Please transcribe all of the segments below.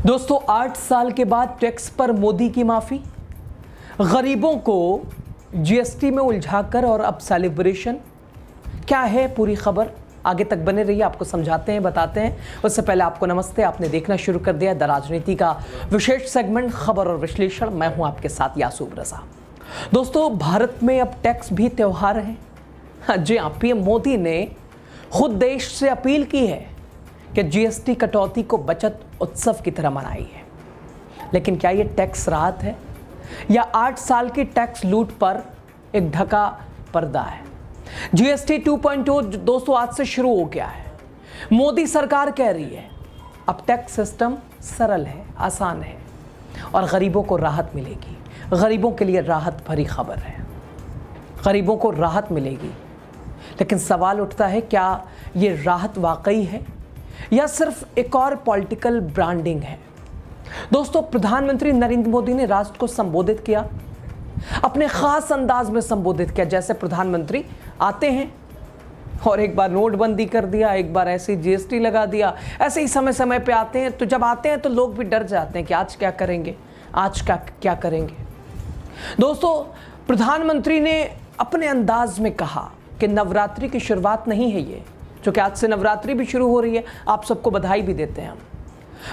दोस्तों 8 साल के बाद टैक्स पर मोदी की माफी, गरीबों को जीएसटी में उलझाकर और अब सेलिब्रेशन। क्या है पूरी खबर, आगे तक बने रहिए, आपको समझाते हैं, बताते हैं। उससे पहले आपको नमस्ते। आपने देखना शुरू कर दिया द राजनीति का विशेष सेगमेंट खबर और विश्लेषण। मैं हूं आपके साथ यासूब रजा। दोस्तों भारत में अब टैक्स भी त्योहार है। जी हाँ, पीएम मोदी ने खुद देश से अपील की है कि जीएसटी कटौती को बचत उत्सव की तरह मनाई है। लेकिन क्या ये टैक्स राहत है या 8 साल की टैक्स लूट पर एक ढका पर्दा है? जीएसटी 2.0 दोस्तों आज से शुरू हो गया है। मोदी सरकार कह रही है अब टैक्स सिस्टम सरल है, आसान है और गरीबों को राहत मिलेगी। गरीबों के लिए राहत भरी खबर है, गरीबों को राहत मिलेगी। लेकिन सवाल उठता है, क्या ये राहत वाकई है या सिर्फ एक और पॉलिटिकल ब्रांडिंग है? दोस्तों प्रधानमंत्री नरेंद्र मोदी ने राष्ट्र को संबोधित किया, अपने खास अंदाज में संबोधित किया। जैसे प्रधानमंत्री आते हैं और एक बार नोटबंदी कर दिया, एक बार ऐसे जीएसटी लगा दिया, ऐसे ही समय समय पे आते हैं। तो जब आते हैं तो लोग भी डर जाते हैं कि आज क्या करेंगे, आज क्या करेंगे। दोस्तों प्रधानमंत्री ने अपने अंदाज में कहा कि नवरात्रि की शुरुआत नहीं है ये, क्योंकि आज से नवरात्रि भी शुरू हो रही है। आप सबको बधाई भी देते हैं हम।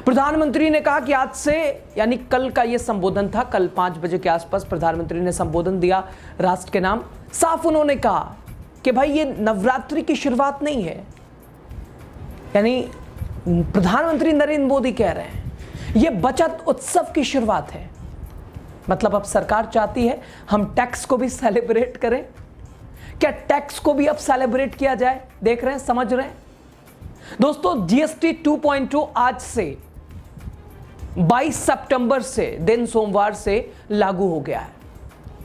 प्रधानमंत्री ने कहा कि आज से, यानी कल का ये संबोधन था, कल 5 बजे के आसपास प्रधानमंत्री ने संबोधन दिया राष्ट्र के नाम। साफ उन्होंने कहा कि भाई ये नवरात्रि की शुरुआत नहीं है। यानी प्रधानमंत्री नरेंद्र मोदी कह रहे हैं ये बचत उत्सव की शुरुआत है। मतलब अब सरकार चाहती है हम टैक्स को भी सेलिब्रेट करें। क्या टैक्स को भी अब सेलिब्रेट किया जाए? देख रहे हैं, समझ रहे हैं। दोस्तों जीएसटी 2.0 आज से 22 सितंबर से, दिन सोमवार से लागू हो गया है।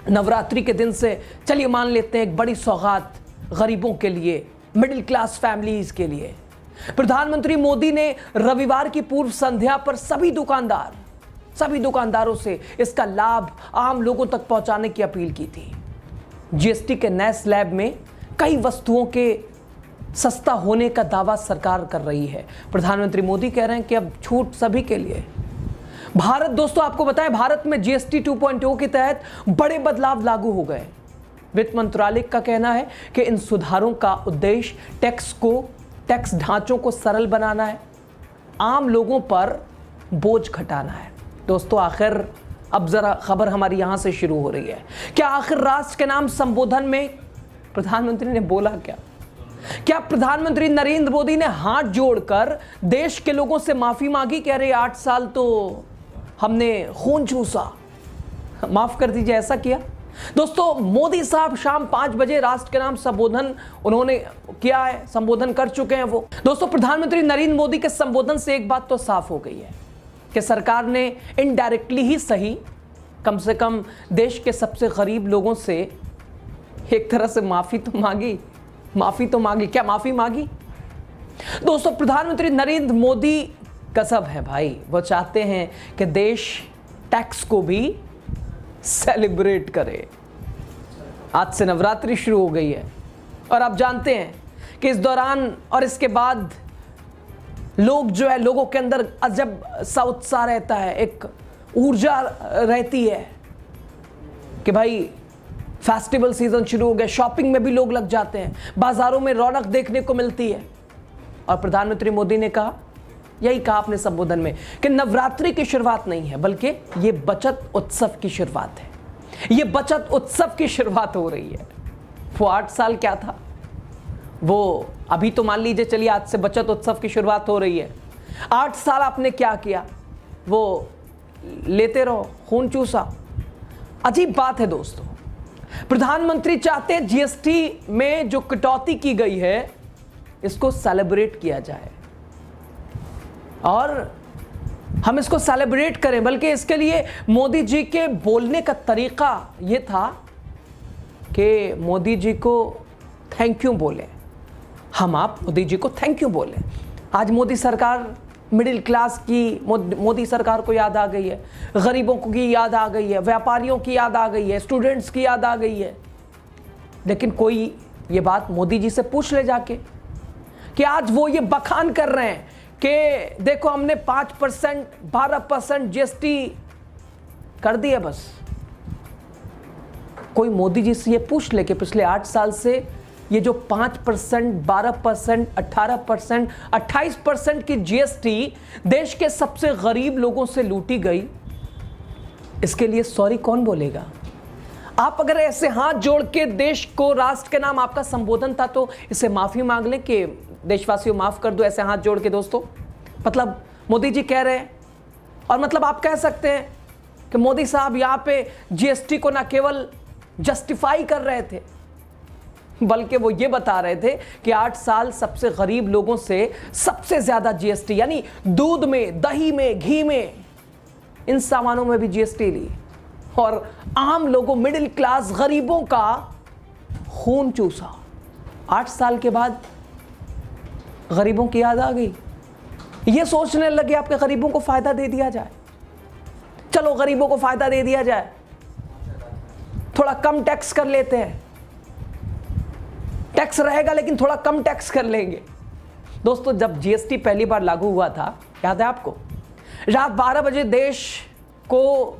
नवरात्रि के दिन से चलिए मान लेते हैं एक बड़ी सौगात गरीबों के लिए, मिडिल क्लास फैमिलीज के लिए। प्रधानमंत्री मोदी ने रविवार की पूर्व संध्या पर सभी दुकानदारों से इसका लाभ आम लोगों तक पहुंचाने की अपील की थी। जीएसटी के नए स्लैब में कई वस्तुओं के सस्ता होने का दावा सरकार कर रही है। प्रधानमंत्री मोदी कह रहे हैं कि अब छूट सभी के लिए। भारत, दोस्तों आपको बताएं, भारत में जीएसटी 2.0 के तहत बड़े बदलाव लागू हो गए। वित्त मंत्रालय का कहना है कि इन सुधारों का उद्देश्य टैक्स ढांचों को सरल बनाना है, आम लोगों पर बोझ घटाना है। दोस्तों आखिर अब जरा खबर हमारी यहां से शुरू हो रही है। क्या आखिर राष्ट्र के नाम संबोधन में प्रधानमंत्री ने बोला क्या प्रधानमंत्री नरेंद्र मोदी ने हाथ जोड़कर देश के लोगों से माफी मांगी? कह रहे 8 साल तो हमने खून चूसा, माफ कर दीजिए, ऐसा किया? दोस्तों मोदी साहब शाम 5 बजे राष्ट्र के नाम संबोधन उन्होंने किया है, संबोधन कर चुके हैं वो। दोस्तों प्रधानमंत्री नरेंद्र मोदी के संबोधन से एक बात तो साफ हो गई है कि सरकार ने इनडायरेक्टली ही सही, कम से कम देश के सबसे गरीब लोगों से एक तरह से माफी तो मांगी। क्या माफी मांगी? दोस्तों प्रधानमंत्री नरेंद्र मोदी कसब है भाई, वो चाहते हैं कि देश टैक्स को भी सेलिब्रेट करे। आज से नवरात्रि शुरू हो गई है और आप जानते हैं कि इस दौरान और इसके बाद लोग जो है, लोगों के अंदर अजब सा उत्साह रहता है, एक ऊर्जा रहती है कि भाई फेस्टिवल सीजन शुरू हो गया, शॉपिंग में भी लोग लग जाते हैं, बाजारों में रौनक देखने को मिलती है। और प्रधानमंत्री मोदी ने कहा, यही कहा अपने संबोधन में, कि नवरात्रि की शुरुआत नहीं है बल्कि ये बचत उत्सव की शुरुआत है। ये बचत उत्सव की शुरुआत हो रही है। वो 8 साल क्या था, वो अभी तो मान लीजिए, चलिए आज से बचत उत्सव की शुरुआत हो रही है। 8 साल आपने क्या किया, वो लेते रहो, खून चूसा। अजीब बात है दोस्तों। प्रधानमंत्री चाहते हैं जीएसटी में जो कटौती की गई है इसको सेलिब्रेट किया जाए और हम इसको सेलिब्रेट करें। बल्कि इसके लिए मोदी जी के बोलने का तरीका यह था कि मोदी जी को थैंक यू बोले, आप मोदी जी को थैंक यू बोले। आज मोदी सरकार मिडिल क्लास की, मोदी सरकार को याद आ गई है, गरीबों की याद आ गई है, व्यापारियों की याद आ गई है, स्टूडेंट्स की याद आ गई है। लेकिन कोई ये बात मोदी जी से पूछ ले जाके कि आज वो ये बखान कर रहे हैं कि देखो हमने 5% 12% जीएसटी कर दिया। बस कोई मोदी जी से ये पूछ ले कि पिछले 8 साल से ये जो 5%, 12%, 18%, 28% की जीएसटी देश के सबसे गरीब लोगों से लूटी गई, इसके लिए सॉरी कौन बोलेगा? आप अगर ऐसे हाथ जोड़ के देश को, राष्ट्र के नाम आपका संबोधन था तो इसे माफी मांग लें कि देशवासियों माफ कर दो, ऐसे हाथ जोड़ के। दोस्तों मतलब मोदी जी कह रहे हैं, और मतलब आप कह सकते हैं कि मोदी साहब यहां पे जीएसटी को ना केवल जस्टिफाई कर रहे थे, बल्कि वो ये बता रहे थे कि 8 साल सबसे गरीब लोगों से सबसे ज्यादा जीएसटी, यानी दूध में, दही में, घी में, इन सामानों में भी जीएसटी ली, और आम लोगों, मिडिल क्लास गरीबों का खून चूसा। 8 साल के बाद गरीबों की याद आ गई, ये सोचने लगे आपके गरीबों को फायदा दे दिया जाए। चलो गरीबों को फायदा दे दिया जाए, थोड़ा कम टैक्स कर लेते हैं, टैक्स रहेगा लेकिन थोड़ा कम टैक्स कर लेंगे। दोस्तों जब जीएसटी पहली बार लागू हुआ था, याद है आपको, रात 12 बजे देश को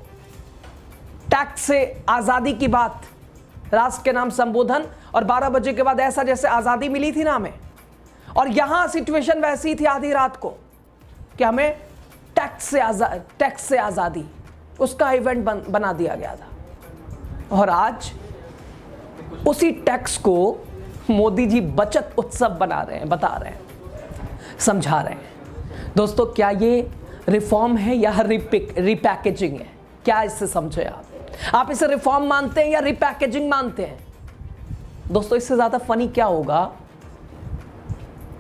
टैक्स से आजादी की बात, राष्ट्र के नाम संबोधन, और 12 बजे के बाद ऐसा जैसे आजादी मिली थी ना हमें, और यहां सिचुएशन वैसी थी आधी रात को कि हमें टैक्स से आजादी, उसका इवेंट बना दिया गया था। और आज उसी टैक्स को मोदी जी बचत उत्सव बना रहे हैं, बता रहे हैं, समझा रहे हैं। दोस्तों क्या ये रिफॉर्म है या रिपैकेजिंग है? क्या इससे समझे आप इसे रिफॉर्म मानते हैं या रिपैकेजिंग मानते हैं? दोस्तों इससे ज्यादा फनी क्या होगा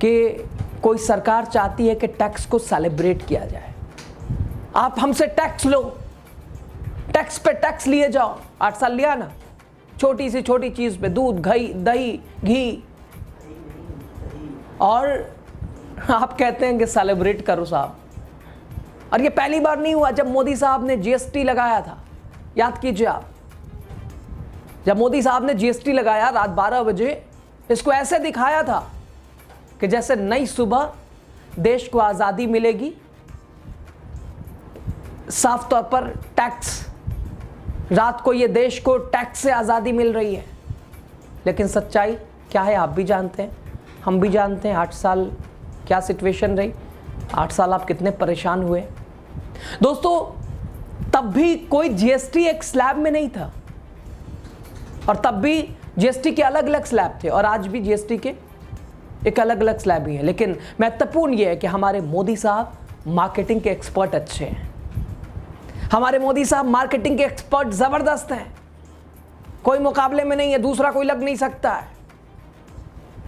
कि कोई सरकार चाहती है कि टैक्स को सेलिब्रेट किया जाए। आप हमसे टैक्स लो, टैक्स पे टैक्स लिए जाओ। 8 साल लिया ना, छोटी सी छोटी चीज पे, दूध, दही, घी, और आप कहते हैं कि सेलिब्रेट करो साहब। और ये पहली बार नहीं हुआ, जब मोदी साहब ने जीएसटी लगाया था, याद कीजिए आप, जब मोदी साहब ने जीएसटी लगाया रात 12 बजे, इसको ऐसे दिखाया था कि जैसे नई सुबह देश को आजादी मिलेगी। साफ तौर पर टैक्स, रात को ये देश को टैक्स से आजादी मिल रही है, लेकिन सच्चाई क्या है आप भी जानते हैं, हम भी जानते हैं। 8 साल क्या सिचुएशन रही, 8 साल आप कितने परेशान हुए। दोस्तों तब भी कोई जीएसटी एक स्लैब में नहीं था, और तब भी जीएसटी के अलग अलग स्लैब थे, और आज भी जीएसटी के एक अलग अलग स्लैब ही है। लेकिन महत्वपूर्ण यह है कि हमारे मोदी साहब मार्केटिंग के एक्सपर्ट अच्छे हैं, हमारे मोदी साहब मार्केटिंग के एक्सपर्ट जबरदस्त हैं, कोई मुकाबले में नहीं है, दूसरा कोई लग नहीं सकता है।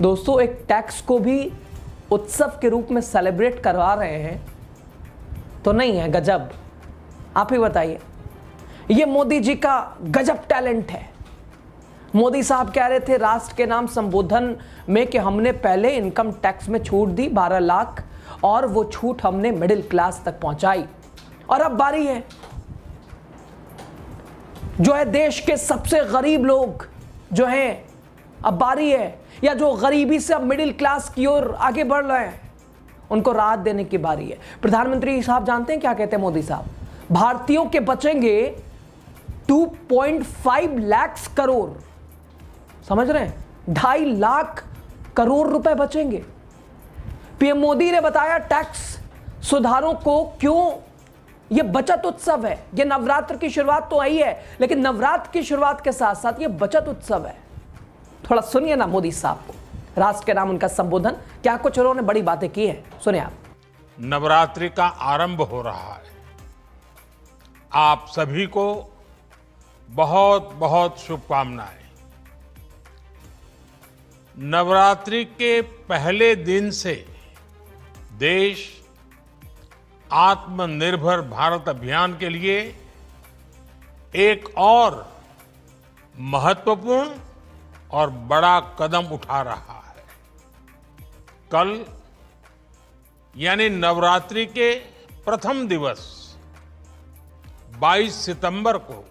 दोस्तों एक टैक्स को भी उत्सव के रूप में सेलिब्रेट करवा रहे हैं तो नहीं है गजब? आप ही बताइए। ये मोदी जी का गजब टैलेंट है। मोदी साहब कह रहे थे राष्ट्र के नाम संबोधन में कि हमने पहले इनकम टैक्स में छूट दी 12 लाख, और वो छूट हमने मिडिल क्लास तक पहुंचाई, और अब बारी है जो है देश के सबसे गरीब लोग जो हैं, अब बारी है, या जो गरीबी से अब मिडिल क्लास की ओर आगे बढ़ रहे हैं, उनको राहत देने की बारी है। प्रधानमंत्री साहब जानते हैं क्या कहते हैं मोदी साहब? भारतीयों के बचेंगे 2.5 लाख करोड़, समझ रहे हैं, 2.5 लाख करोड़ रुपए बचेंगे। पीएम मोदी ने बताया टैक्स सुधारों को क्यों ये बचत उत्सव है। ये नवरात्र की शुरुआत तो आई है, लेकिन नवरात्र की शुरुआत के साथ साथ ये बचत उत्सव है। थोड़ा सुनिए ना मोदी साहब को, राष्ट्र के नाम उनका संबोधन, क्या कुछ उन्होंने बड़ी बातें की हैं, सुनिए आप। नवरात्रि का आरंभ हो रहा है, आप सभी को बहुत बहुत शुभकामनाएं। नवरात्रि के पहले दिन से देश आत्मनिर्भर भारत अभियान के लिए एक और महत्वपूर्ण और बड़ा कदम उठा रहा है। कल यानी नवरात्रि के प्रथम दिवस 22 सितंबर को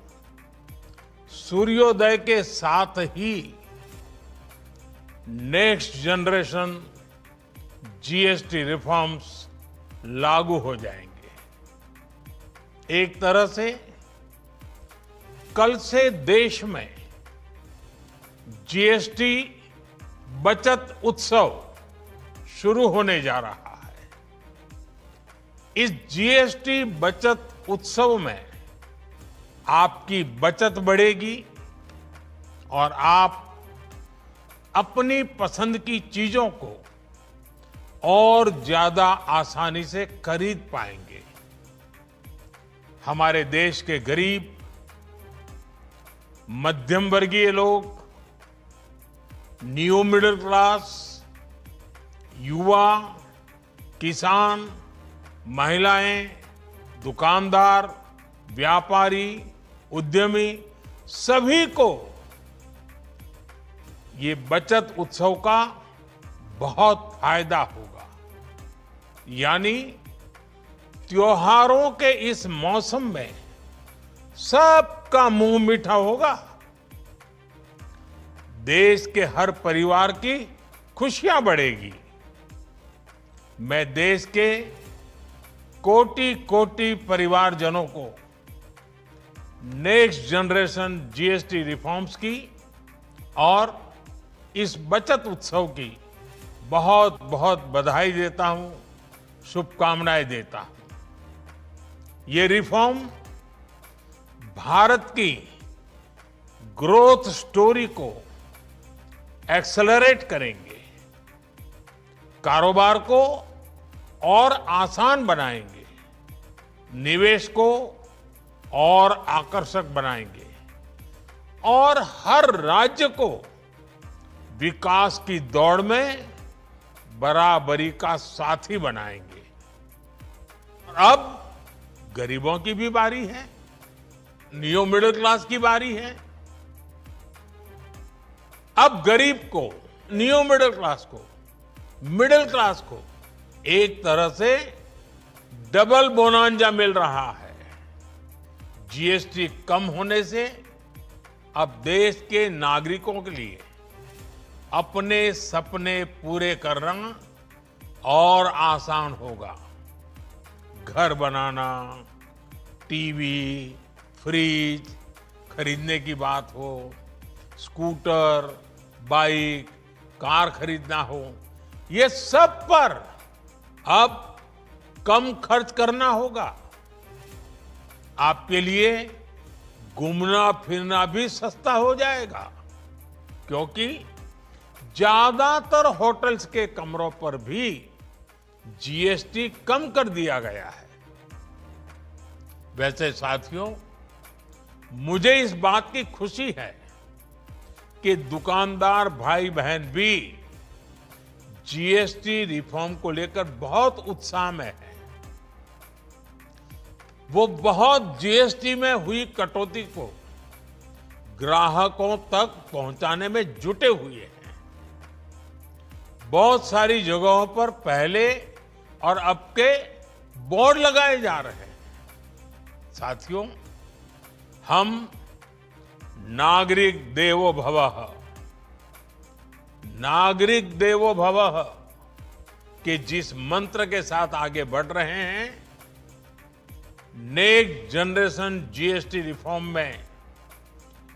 सूर्योदय के साथ ही नेक्स्ट जनरेशन जीएसटी रिफॉर्म्स लागू हो जाएंगे। एक तरह से कल से देश में जीएसटी बचत उत्सव शुरू होने जा रहा है। इस जीएसटी बचत उत्सव में आपकी बचत बढ़ेगी और आप अपनी पसंद की चीजों को और ज्यादा आसानी से खरीद पाएंगे। हमारे देश के गरीब, मध्यम वर्गीय लोग, न्यू मिडिल क्लास, युवा, किसान, महिलाएं, दुकानदार, व्यापारी, उद्यमी, सभी को ये बचत उत्सव का बहुत फायदा होगा। यानी त्योहारों के इस मौसम में सबका मुंह मीठा होगा। देश के हर परिवार की खुशियां बढ़ेगी। मैं देश के कोटि कोटि परिवारजनों को नेक्स्ट जनरेशन जीएसटी रिफॉर्म्स की और इस बचत उत्सव की बहुत बहुत बधाई देता हूं, शुभकामनाएं देता हूं। ये रिफॉर्म भारत की ग्रोथ स्टोरी को एक्सेलरेट करेंगे, कारोबार को और आसान बनाएंगे, निवेश को और आकर्षक बनाएंगे और हर राज्य को विकास की दौड़ में बराबरी का साथी बनाएंगे। और अब गरीबों की भी बारी है, न्यू मिडिल क्लास की बारी है। अब गरीब को, न्यू मिडिल क्लास को एक तरह से डबल बोनांजा मिल रहा है। जीएसटी कम होने से अब देश के नागरिकों के लिए अपने सपने पूरे करना और आसान होगा। घर बनाना, टीवी, फ्रिज खरीदने की बात हो, स्कूटर, बाइक, कार खरीदना हो, ये सब पर अब कम खर्च करना होगा। आपके लिए घूमना फिरना भी सस्ता हो जाएगा, क्योंकि ज्यादातर होटल्स के कमरों पर भी जीएसटी कम कर दिया गया है। वैसे साथियों, मुझे इस बात की खुशी है कि दुकानदार भाई बहन भी जीएसटी रिफॉर्म को लेकर बहुत उत्साह में है। वो बहुत जीएसटी में हुई कटौती को ग्राहकों तक पहुंचाने में जुटे हुए हैं। बहुत सारी जगहों पर पहले और अब के बोर्ड लगाए जा रहे हैं। साथियों, हम नागरिक देवो भवः के जिस मंत्र के साथ आगे बढ़ रहे हैं, नेक्स्ट जनरेशन जीएसटी रिफॉर्म में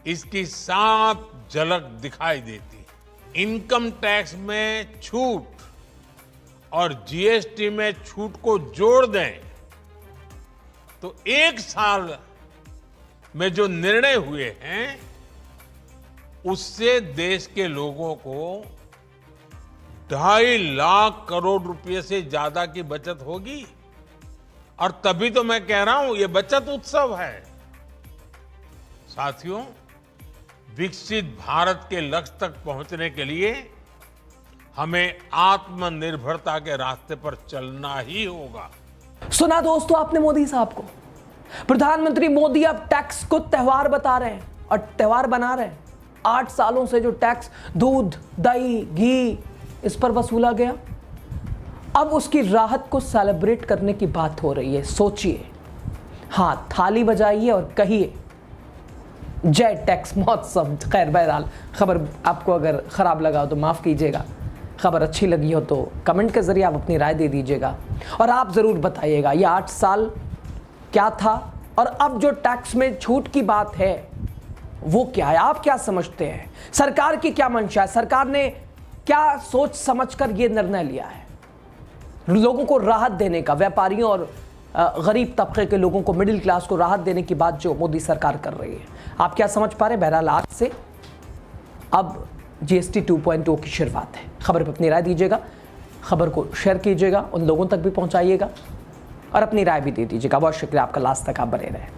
इसकी साफ झलक दिखाई देती है। इनकम टैक्स में छूट और जीएसटी में छूट को जोड़ दें तो एक साल में जो निर्णय हुए हैं उससे देश के लोगों को 2.5 लाख करोड़ रुपए से ज्यादा की बचत होगी। और तभी तो मैं कह रहा हूं ये बचत उत्सव है। साथियों, विकसित भारत के लक्ष्य तक पहुंचने के लिए हमें आत्मनिर्भरता के रास्ते पर चलना ही होगा। सुना दोस्तों आपने मोदी साहब को। प्रधानमंत्री मोदी अब टैक्स को त्योहार बता रहे हैं और त्योहार बना रहे हैं। 8 सालों से जो टैक्स दूध, दही, घी इस पर वसूला गया, अब उसकी राहत को सेलिब्रेट करने की बात हो रही है। सोचिए, हां, थाली बजाइए और कहिए जय टैक्स महोत्सव। खैर, बहरहाल खबर आपको अगर खराब लगा हो तो माफ कीजिएगा। खबर अच्छी लगी हो तो कमेंट के ज़रिए आप अपनी राय दे दीजिएगा और आप ज़रूर बताइएगा ये 8 साल क्या था और अब जो टैक्स में छूट की बात है वो क्या है, आप क्या समझते हैं, सरकार की क्या मंशा है, सरकार ने क्या सोच समझकर ये निर्णय लिया है लोगों को राहत देने का, व्यापारियों और गरीब तबके के लोगों को, मिडिल क्लास को राहत देने की बात जो मोदी सरकार कर रही है, आप क्या समझ पा रहे हैं। बहरहाल आज से अब जीएसटी 2.0 की शुरुआत है। खबर पर अपनी राय दीजिएगा, खबर को शेयर कीजिएगा, उन लोगों तक भी पहुंचाइएगा और अपनी राय भी दे दीजिएगा। बहुत शुक्रिया आपका, लास्ट तक आप बने रहें।